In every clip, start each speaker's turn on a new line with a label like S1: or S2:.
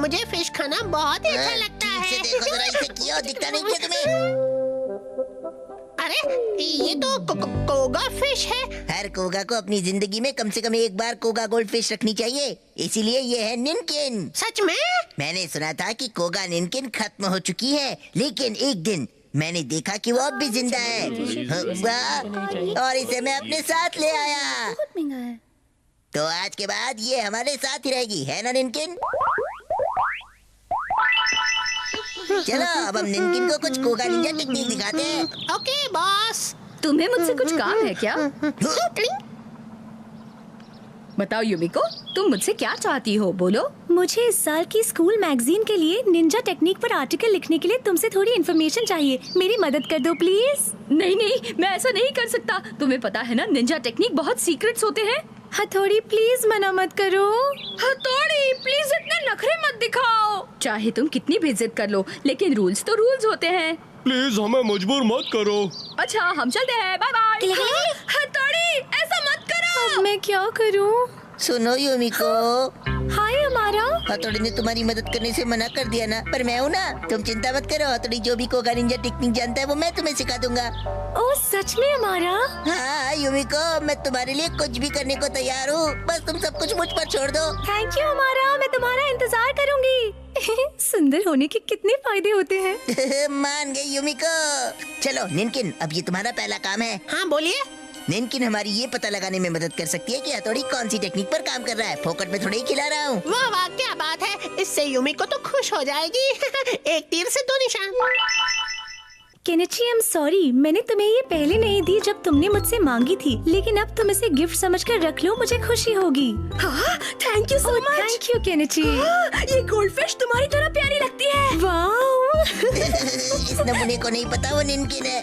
S1: मुझे फिश खाना बहुत ही अच्छा लगता है।
S2: देखो जरा इसे, किया दिखता नहीं क्या तुम्हें?
S1: अरे ये तो कोगा फिश है।
S2: हर कोगा को अपनी जिंदगी में कम से कम एक बार कोगा गोल्ड फिश रखनी चाहिए, इसीलिए ये है निनकिन।
S1: सच में?
S2: मैंने सुना था कि कोगा निनकिन खत्म हो चुकी है, लेकिन एक दिन मैंने देखा कि वो अब भी जिंदा है। और इसे मैं अपने साथ ले आया। तो आज के बाद ये हमारे साथ ही रहेगी, है ना निनकिन? चलो अब हम निनकिन को कुछ कोगा निंजा टेक्निक दिखाते हैं।
S1: Okay boss.
S3: तुम्हें मुझसे कुछ काम है क्या? बताओ युमिको, तुम मुझसे क्या चाहती हो, बोलो।
S4: मुझे इस साल की स्कूल मैगजीन के लिए निंजा टेक्निक पर आर्टिकल लिखने के लिए तुमसे थोड़ी इन्फॉर्मेशन चाहिए। मेरी मदद कर दो प्लीज।
S3: नहीं नहीं, मैं ऐसा नहीं कर सकता। तुम्हें पता है ना, निंजा टेक्निक बहुत सीक्रेट्स होते हैं।
S4: हथौड़ी प्लीज मना मत करो।
S3: हथौड़ी प्लीज इतने नखरे मत दिखाओ। चाहे तुम कितनी भी जिद कर लो, लेकिन रूल्स तो रूल्स होते हैं।
S5: प्लीज हमें मजबूर मत करो।
S3: अच्छा हम चलते हैं, बाय बाय। हथौड़ी ऐसा मत करो।
S4: अब मैं क्या करूं?
S2: सुनो युमिको,
S4: हाय हमारा।
S2: हथौड़ी ने तुम्हारी मदद करने से मना कर दिया ना, पर मैं हूँ ना, तुम चिंता मत करो। हथौड़ी जो भी कोगा निंजा टेक्निक जानता है वो मैं तुम्हें सिखा दूंगा।
S4: ओ सच में हमारा?
S2: हाँ युमिको, मैं तुम्हारे लिए कुछ भी करने को तैयार हूँ, बस तुम सब कुछ मुझ पर छोड़ दो।
S4: थैंक यू हमारा, मैं तुम्हारा इंतजार करूंगी। सुंदर होने के कितने फायदे होते हैं।
S2: मान गई युमिको। चलो निनकिन, अब ये तुम्हारा पहला काम है।
S1: हाँ बोलिए।
S2: निनकिन हमारी ये पता लगाने में मदद कर सकती है कि हथौड़ी कौन सी टेक्निक पर काम कर रहा है। फोकट में थोड़ी ही खिला रहा हूँ।
S1: वाह वाह क्या बात है, इससे युमिको तो खुश हो जाएगी। एक तीर से दो निशान।
S4: केनिची आई एम सॉरी, मैंने तुम्हें ये पहले नहीं दी जब तुमने मुझसे मांगी थी, लेकिन अब तुम इसे गिफ्ट समझकर रख लो, मुझे खुशी होगी।
S3: Thank you so much.
S4: Thank you Kenichi.
S3: ये गोल्डफिश तुम्हारी तरह प्यारी लगती है।
S4: वाओ।
S2: इस नमूने को नहीं पता वो निनकिन है।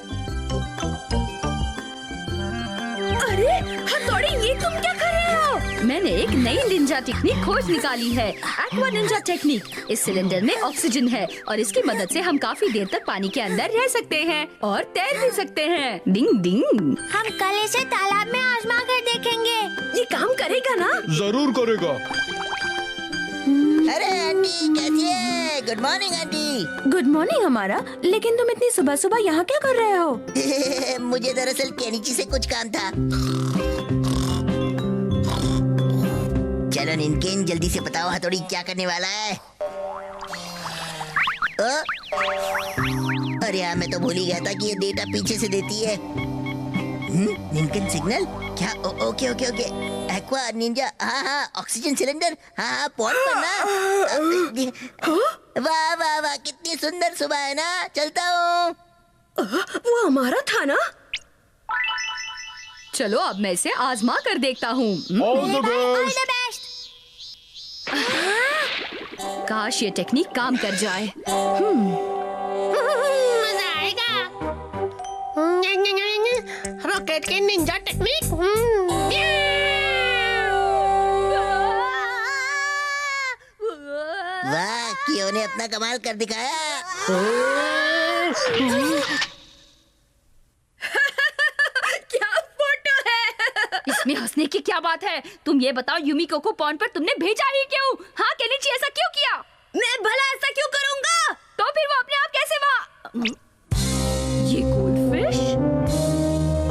S3: अरे हथौड़ी, ये तुम क्या कर रहे हो? मैंने एक नई निंजा टेक्निक खोज निकाली है, एक्वा निंजा टेक्निक। इस सिलेंडर में ऑक्सीजन है और इसकी मदद से हम काफी देर तक पानी के अंदर रह सकते हैं और तैर भी सकते हैं। डिंग डिंग।
S4: हम कल इसे तालाब में आजमा कर देखेंगे।
S3: ये काम करेगा ना?
S5: जरूर करेगा।
S2: अरे आंटी कैसी है? Good morning aunty.
S4: Good morning हमारा, लेकिन तुम इतनी सुबह सुबह यहाँ क्या कर रहे हो?
S2: मुझे दरअसल केनिची से कुछ काम था। चलो निनकिन, जल्दी से बताओ हथौड़ी क्या करने वाला है। अरे यार, मैं तो भूल ही गया था कि ये डेटा पीछे से देती है। निनकिन सिग्नल क्या? Okay okay okay, aqua Ninja, हाँ हाँ, ऑक्सीजन सिलेंडर, हाँ हाँ, पॉट करना। वाह वाह वाह, कितनी सुंदर सुबह है ना। चलता हूँ।
S3: वो हमारा था ना? चलो अब मैं इसे आजमा कर देखता हूँ।
S5: All the best.
S3: काश ये टेक्निक काम कर जाए।
S1: मजा आएगा। रॉकेट के निंजा टेक्निक।
S2: वाह, कियो ने अपना कमाल कर दिखाया।
S3: क्या फोटो है? इसमें हंसने की क्या बात है? तुम ये बताओ, युमिको को पॉन्ड पर तुमने भेजा ही क्यों? हाँ केनिची, ऐसा क्यों किया? मैं भला ऐसा क्यों करूँगा? तो फिर वो अपने आप कैसे वहाँ? ये गोल्डफिश?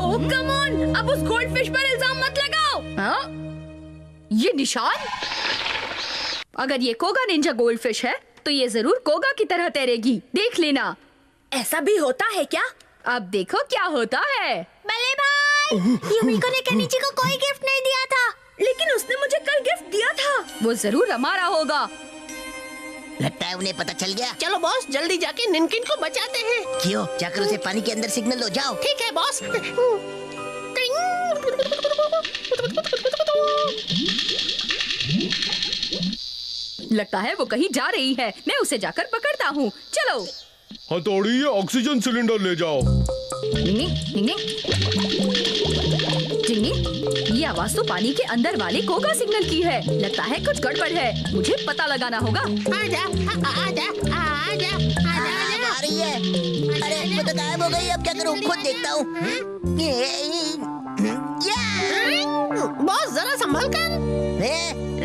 S3: ओह कम ऑन, अब उस गोल्डफिश पर इल्जाम मत लगाओ। हाँ? ये निशान? अगर ये कोगा निंजा गोल्डफिश है, तो ये जरूर कोगा की तरह तैरेगी। देख लेना। ऐसा भी होता है क्या? अब देखो क्या होता है।
S4: बल्ले भाई, युमिको ने केनिची को कोई गिफ्ट नहीं दिया था।
S3: लेकिन उसने मुझे कल गिफ्ट दिया था। वो जरूर हमारा होगा।
S2: लगता है उन्हें पता चल गया।
S1: चलो बॉस, जल्दी जाके निनकिन को बचाते हैं।
S2: कियो, जाकर उसे पानी के अंदर सिग्नल दो, जाओ।
S1: ठीक है बॉस।
S3: लगता है वो कहीं जा रही है। मैं उसे जाकर पकड़ता हूँ। चलो।
S5: हथौड़ी, ये ऑक्सीजन सिलेंडर ले जाओ।
S3: ये आवाज तो पानी के अंदर वाले कोगा सिग्नल की है। लगता है कुछ गड़बड़ है, मुझे पता लगाना होगा।
S1: आजा आजा आजा आजा।
S2: आ रही है। अरे वो तो गायब हो गई, अब क्या करूँ? खुद देखता हूँ।
S1: बॉस जरा संभल कर।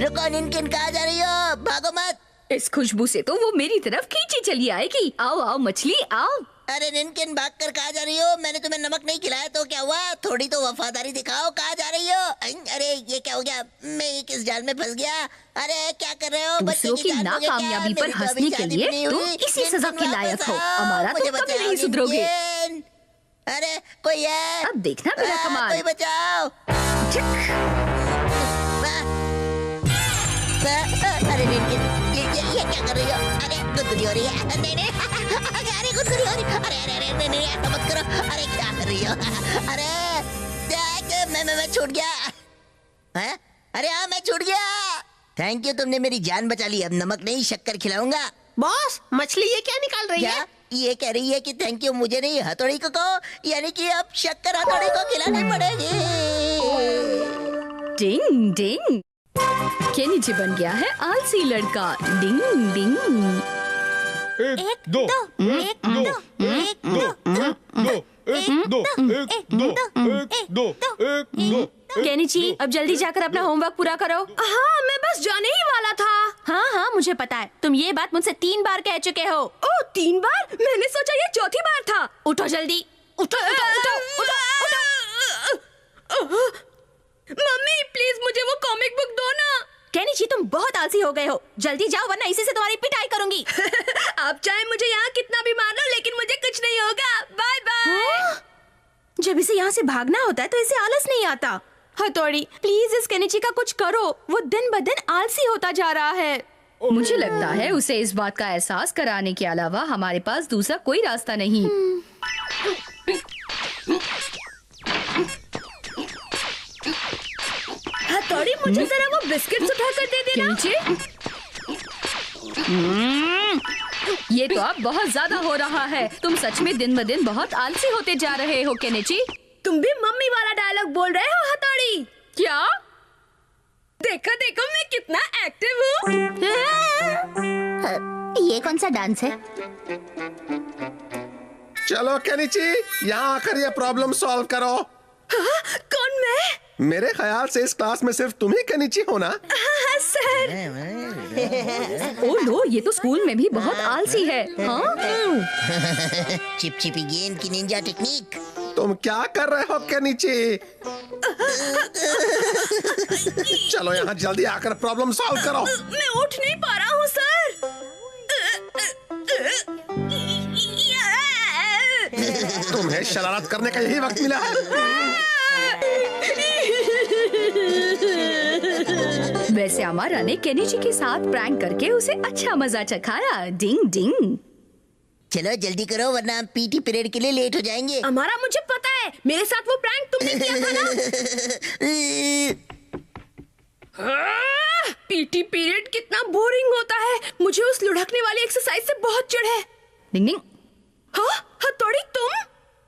S2: रुको निनकिन, कहाँ जा रही हो? भागो मत।
S3: इस खुशबू से तो वो मेरी तरफ खींची चली आएगी। आओ आओ मछली आओ।
S2: अरे निनकिन, भाग कर कहाँ जा रही हो? मैंने तुम्हें नमक नहीं खिलाया तो क्या हुआ? थोड़ी तो वफादारी दिखाओ। कहाँ जा रही हो? अरे ये क्या हो गया? मैं ये किस जाल में फंस गया? अरे क्या कर रहे हो?
S3: दूसरों की
S2: जान मुझे क्या?
S3: नाकामयाबी पर
S2: मेरी तो
S3: हंसने
S2: अभी
S3: के
S2: शादी
S3: लिए
S2: भी नहीं
S3: तुम
S2: हुई।
S3: इसी सजा
S2: निनकिन
S3: के लायक हो।
S2: वापस आओ,
S3: हमारा तो
S2: मुझे
S3: कभी
S2: बचाओ,
S3: नहीं सुधरोगे।
S2: निनकिन। अरे कोई है?
S3: अब देखना मेरा कमाल।
S2: कोई बचाओ। अरे निनकिन, ये क्या कर रही हो? अरे गुदगुदी हो रही है। नहीं नहीं, अरे गुदगुदी हो रही है। अरे अरे अरे नहीं ऐसा मत करो। अरे क्या कर रही हो? अरे मैं छूट गया। हैं? अरे हाँ, मैं छूट गया। थैंक यू, तुमने मेरी जान बचा ली। अब नमक नहीं शक्कर खिलाऊंगा।
S1: बॉस, मछली ये क्या निकाल रही
S2: क्या?
S1: है?
S2: ये कह रही है कि थैंक यू मुझे नहीं, हथौड़ी को कहो। यानी कि अब शक्कर हथौड़ी को खिलानी पड़ेगी।
S3: डिंग डिंग, केनिची बन गया है आलसी लड़का। डिंग डिंग।
S5: एक दो एक दो एक दो एक दो एक दो एक दो एक दो।
S4: केनिची, अब जल्दी जाकर अपना होमवर्क पूरा करो।
S3: हाँ, मैं बस जाने ही वाला था।
S4: हाँ हाँ, मुझे पता है। तुम ये बात मुझसे 3 बार कह चुके हो।
S3: ओह, 3 बार? मैंने सोचा ये चौथी बार था।
S4: उठो जल्दी, उठो उठो उठो उठो उठो।
S3: मम्मी प्लीज मुझे वो कॉमिक बुक दो ना।
S4: केनिची, तुम बहुत आलसी हो गए हो। जल्दी जाओ वरना इसी से तुम्हारी पिटाई करूंगी।
S3: आप चाहे मुझे यहाँ कितना भी मार लो, लेकिन मुझे कुछ नहीं होगा। Bye bye.
S4: जब इसे यहाँ से भागना होता है तो इसे आलस नहीं आता। हथौड़ी, प्लीज इस केनिची का कुछ करो। वो दिन ब दिन आलसी होता जा रहा है।
S3: मुझे लगता है उसे इस बात का एहसास कराने के अलावा हमारे पास दूसरा कोई रास्ता नहीं।
S4: हथौड़ी, मुझे जरा वो बिस्किट्स उठा कर दे देना।
S3: ये तो अब बहुत ज्यादा हो रहा है। तुम सच में दिन ब दिन बहुत आलसी होते जा रहे हो केनिची।
S4: तुम भी मम्मी वाला डायलॉग बोल रहे हो हथौड़ी।
S3: क्या? देखो देखो मैं कितना एक्टिव हूँ।
S2: ये कौन सा डांस है?
S6: चलो केनिची, यहाँ आकर ये प्रॉब्लम सॉल्व करो।
S3: कौन, मैं?
S6: मेरे ख्याल से इस क्लास में सिर्फ तुम ही केनिची हो ना?
S3: हाँ सर। ओह नो, ये तो स्कूल में भी बहुत आलसी है। हाँ?
S2: चिपचिपी गेंद की निंजा टेक्निक।
S6: तुम क्या कर रहे हो केनिची? चलो यहाँ जल्दी आकर प्रॉब्लम सॉल्व करो।
S3: मैं उठ नहीं पा रहा हूँ सर।
S6: तुम्हें शरारत करने का यही वक्त मिला है।
S3: वैसे अमारा ने केनिची के साथ प्रैंक करके उसे अच्छा मजा चखाया। डिंग डिंग।
S2: चलो जल्दी करो वरना हम पीटी पीरियड के लिए लेट हो जाएंगे।
S3: अमारा, मुझे पता है, मेरे साथ वो प्रैंक तुमने किया था ना। पीटी पीरियड कितना बोरिंग होता है। मुझे उस लुढ़कने वाली एक्सरसाइज से बहुत चिढ़ है। डिंग डिंग। हाँ, हथौड़ी तुम?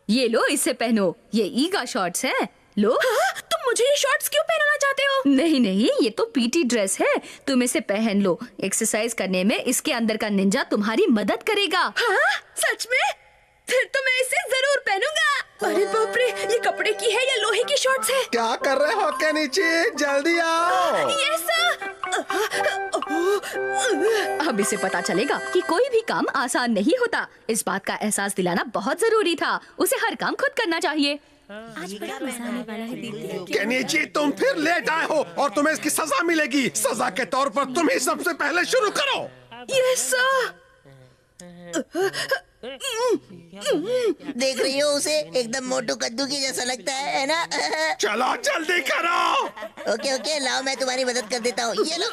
S3: ये लो, इसे पहनो। ये ईगा शॉर्ट्स है। लो। हाँ, तुम मुझे ये शॉर्ट्स क्यों पहनाना चाहते हो? नहीं नहीं, ये तो पीटी ड्रेस है। तुम इसे पहन लो। एक्सरसाइज करने में इसके अंदर का निंजा तुम्हारी मदद करेगा। हाँ, सच में? फिर तो मैं इसे जरूर पहनूंगा। अरे बाप रे, ये कपड़े की है या लोहे की शॉर्ट्स है?
S6: क्या कर रहे हो केनिची? जल्दी आओ।
S3: Yes sir. अब इसे पता चलेगा कि कोई भी काम आसान नहीं होता। इस बात का एहसास दिलाना बहुत जरूरी था। उसे हर काम खुद करना चाहिए।
S4: आज बड़ा मजा आने वाला है दीदी।
S6: केनिची, तुम फिर लेट आए हो और तुम्हें इसकी सजा मिलेगी। सजा के तौर पर तुम ही सबसे पहले शुरू करो।
S3: Yes sir.
S2: देख रही हो उसे? एकदम मोटू कद्दू की जैसा लगता है ना?
S6: चलो जल्दी करो।
S2: ओके ओके, लाओ मैं तुम्हारी मदद कर देता हूँ। ये लो।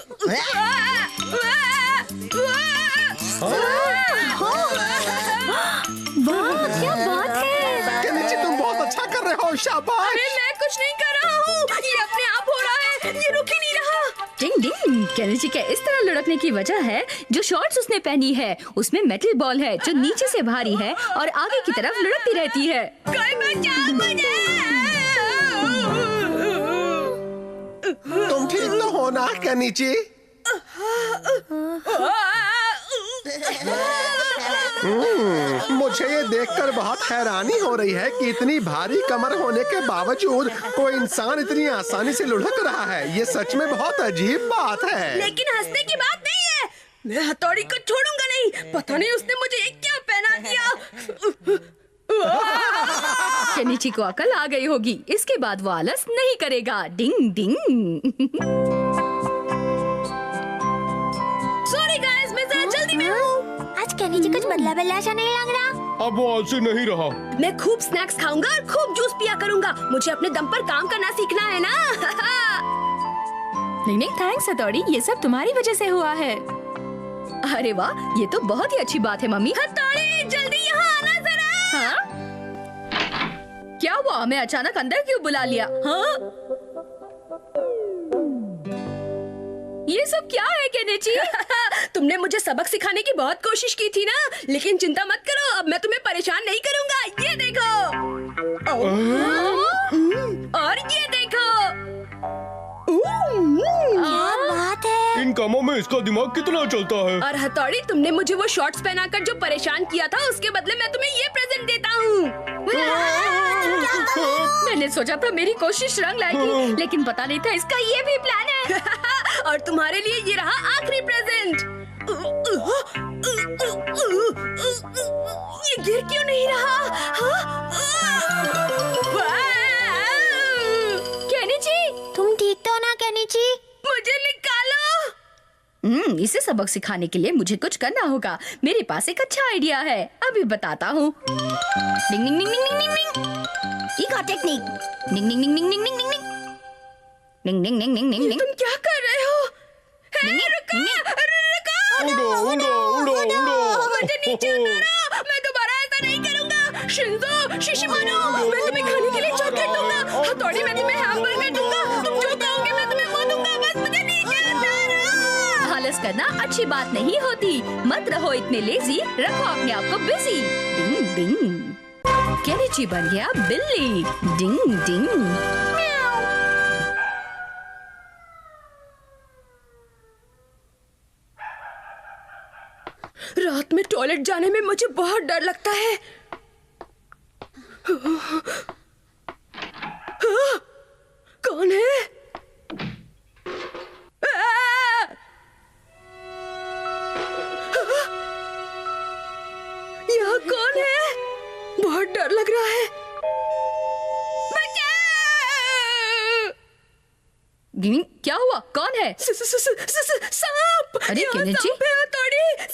S4: वाह, क्या बात है।
S6: केनिची, तुम बहुत अच्छा कर रहे हो। शाबाश।
S3: अरे मैं कुछ नहीं कर रहा हूँ, ये अपने आप हो रहा है। ये रुक ही नहीं रहा। डिंग डिंग। केनिची के इस तरह लुढ़कने की वजह है जो शॉर्ट्स उसने पहनी है। उसमें मेटल बॉल है जो नीचे से भारी है और आगे की तरफ लुढ़कती रहती है। कोई बचाओ मुझे।
S6: तुम ठीक तो हो ना केनिची? मुझे ये देखकर बहुत हैरानी हो रही है कि इतनी भारी कमर होने के बावजूद कोई इंसान इतनी आसानी से लुढ़क रहा है। ये सच में बहुत अजीब बात है।
S3: लेकिन हंसने की बात नहीं है। मैं हथौड़ी को छोड़ूंगा नहीं। पता नहीं उसने मुझे ये क्या पहना दिया। केनिची को अकल आ गई होगी, इसके बाद वो आलस नहीं करेगा। डिंग डिंग। सॉरी गाइस, मैं जरा जल्दी में हूँ।
S4: आज केनिची कुछ बदला बदला सा नहीं लग रहा।
S5: अब वो आलसी नहीं रहा।
S3: मैं खूब स्नैक्स खाऊंगा और खूब जूस पिया करूंगा। मुझे अपने दम पर काम करना सीखना है ना।
S4: नहीं नहीं थैंक्स हथौड़ी, ये सब तुम्हारी वजह से हुआ है।
S3: अरे वाह, ये तो बहुत ही अच्छी बात है मम्मी। हथौड़ी जल्दी यहाँ आना जरा। हाँ? क्या हुआ, हमें अचानक अंदर क्यों बुला लिया? हाँ? ये सब क्या है केनिची? तुमने मुझे सबक सिखाने की बहुत कोशिश की थी ना, लेकिन चिंता मत करो, अब मैं तुम्हें परेशान नहीं करूंगा। ये देखो। और ये देखो।
S4: क्या बात है?
S5: इन कामों में इसका दिमाग कितना चलता है।
S3: और हथौड़ी, तुमने मुझे वो शॉर्ट्स पहनाकर जो परेशान किया था, उसके बदले मैं तुम्हें ये प्रेजेंट देता हूँ। मैंने सोचा था मेरी कोशिश रंग लाएगी, लेकिन पता नहीं था इसका ये भी प्लान है। और तुम्हारे लिए ये रहा आखिरी प्रेजेंट। ये गिर क्यों नहीं रहा? केनिची,
S4: तुम ठीक तो ना केनिची?
S3: मुझे निकालो। इसे सबक सिखाने के लिए मुझे कुछ करना होगा। मेरे पास एक अच्छा आइडिया है, अभी बताता हूँ। Ding ding ding ding ding ding. Echo technique. Ding ding ding ding ding ding ding. Ding ding ding ding ding. तुम क्या कर रहे हो? रुको।
S5: उड़ो उड़ो उड़ो उड़ो।
S3: मुझे नीचे उतारो। मैं दोबारा ऐसा नहीं करूँगा। शिंजो, शिशिमानो, मैं तुम्हें खाने के लिए चॉकलेट दूंगा। हथौड़ी, मैं तुम्हें हैमबर्गर दूंगा। तुम जो कहोगे मैं तुम्हें वो दूंगा। बस मुझे नीचे उतारो। आलस करना अच्छी बात नहीं होती। मत रहो इतने लेजी, रखो अपने आप को बिजी। डिंग डिंग। केनिची बन गया बिल्ली। डिंग डिंग। रात में टॉयलेट जाने में मुझे बहुत डर लगता है। कौन है? यहाँ कौन है? बहुत डर लग रहा है। क्या हुआ? कौन है? सांप।
S7: अरे केनिची,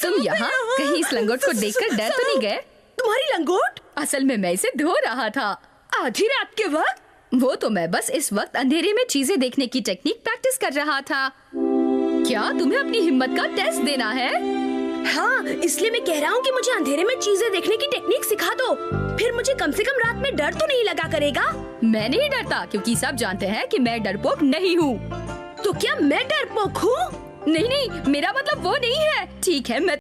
S7: तुम यहाँ कहीं इस लंगोट को देखकर डर तो नहीं गए?
S3: तुम्हारी लंगोट?
S7: असल में मैं इसे धो रहा था।
S3: आधी रात के वक्त?
S7: वो तो मैं बस इस वक्त अंधेरे में चीजें देखने की टेक्निक प्रैक्टिस कर रहा था। क्या तुम्हें अपनी हिम्मत का टेस्ट देना है?
S3: हाँ, इसलिए मैं कह रहा हूँ कि मुझे अंधेरे में चीजें देखने की टेक्निक सिखा दो। फिर मुझे कम से कम रात में डर तो नहीं लगा करेगा।
S7: मैं नहीं डरता, क्योंकि सब जानते हैं कि मैं डरपोक नहीं हूँ।
S3: तो क्या मैं डरपोक हूँ?
S7: नहीं नहीं, मेरा मतलब वो नहीं है। ठीक है, मैं